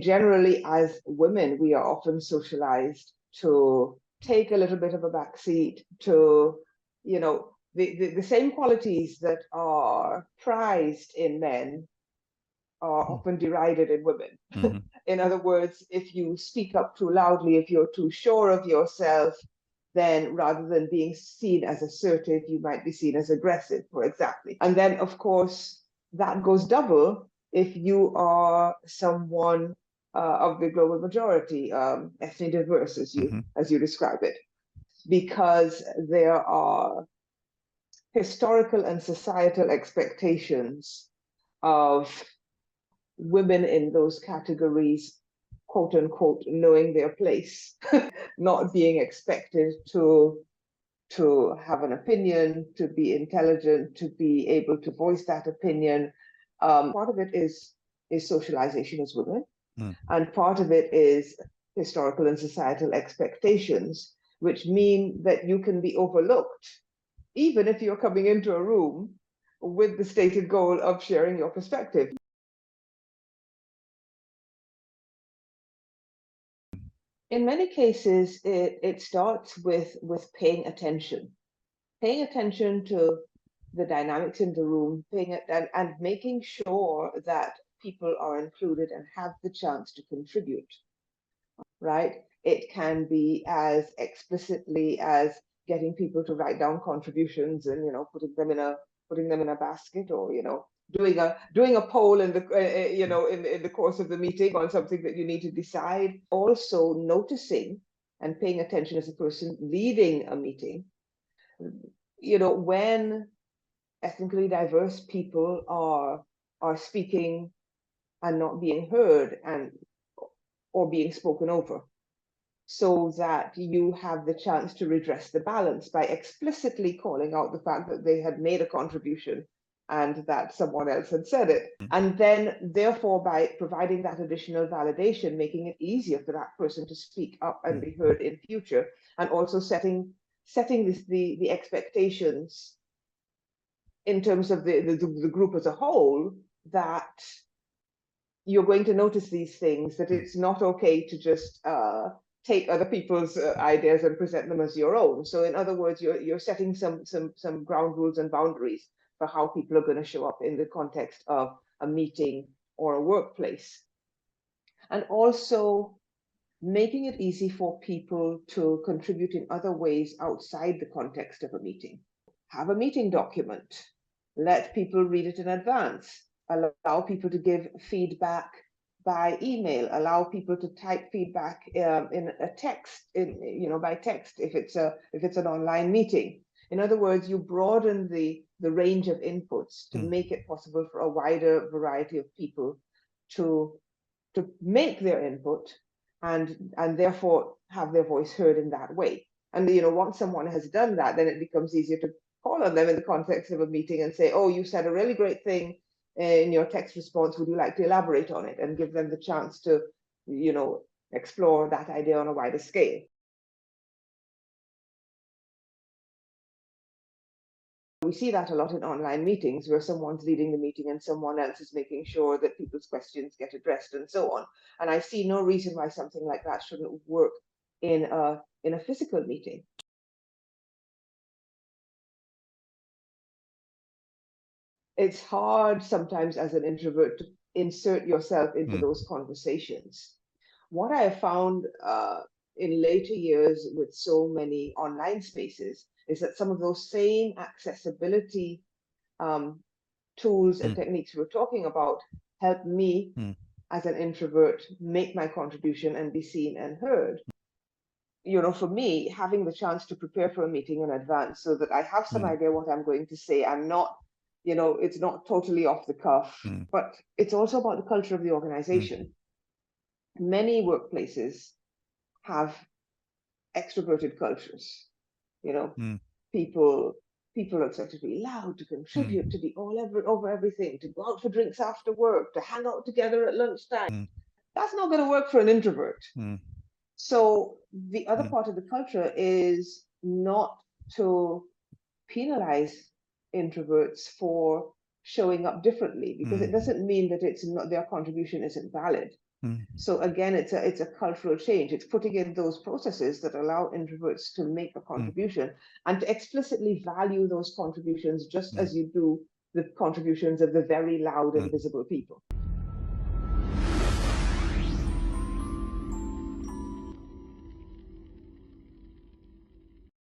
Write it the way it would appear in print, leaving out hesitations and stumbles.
Generally, as women, we are often socialized to take a little bit of a backseat to, the same qualities that are prized in men are often derided in women. Mm-hmm. In other words, if you speak up too loudly, if you're too sure of yourself, then rather than being seen as assertive, you might be seen as aggressive, for example. And then, of course, that goes double if you are someone of the global majority, ethnically diverse, as you describe it, because there are historical and societal expectations of women in those categories, quote unquote, knowing their place, not being expected to have an opinion, to be intelligent, to be able to voice that opinion. Part of it is socialization as women, and part of it is historical and societal expectations, which mean that you can be overlooked, even if you're coming into a room with the stated goal of sharing your perspective. In many cases, it starts with paying attention to the dynamics in the room, and making sure that people are included and have the chance to contribute, right? It can be as explicitly as getting people to write down contributions and, putting them in a basket, or, doing a poll in the in the course of the meeting on something that you need to decide. Also noticing and paying attention as a person leading a meeting, when ethnically diverse people are speaking and not being heard or being spoken over, so that you have the chance to redress the balance by explicitly calling out the fact that they had made a contribution and that someone else had said it. And then, therefore, by providing that additional validation, making it easier for that person to speak up and be heard in future, and also setting the expectations in terms of the group as a whole, that you're going to notice these things, that it's not okay to just take other people's ideas and present them as your own. So in other words, you're setting some ground rules and boundaries for how people are going to show up in the context of a meeting or a workplace. And also making it easy for people to contribute in other ways outside the context of a meeting. Have a meeting document. Let people read it in advance. Allow people to give feedback by email. Allow people to type feedback in a text, by text if it's an online meeting. In other words, you broaden the range of inputs to make it possible for a wider variety of people to make their input and therefore have their voice heard in that way. And once someone has done that, then it becomes easier to call on them in the context of a meeting and say, oh, you said a really great thing in your text response. Would you like to elaborate on it? And give them the chance to, explore that idea on a wider scale. We see that a lot in online meetings, where someone's leading the meeting and someone else is making sure that people's questions get addressed and so on. And I see no reason why something like that shouldn't work in a physical meeting. It's hard sometimes as an introvert to insert yourself into those conversations. What I have found in later years with so many online spaces is that some of those same accessibility tools and techniques we're talking about help me as an introvert make my contribution and be seen and heard. For me, having the chance to prepare for a meeting in advance so that I have some idea what I'm going to say, I'm not, it's not totally off the cuff, but it's also about the culture of the organization. Many workplaces have extroverted cultures. People are expected to be loud, to contribute, to be over everything, to go out for drinks after work, to hang out together at lunchtime. That's not going to work for an introvert. So the other part of the culture is not to penalize introverts for showing up differently, because it doesn't mean that it's not, their contribution isn't valid. Mm. So again, it's a cultural change. It's putting in those processes that allow introverts to make a contribution and to explicitly value those contributions, just as you do the contributions of the very loud and visible people.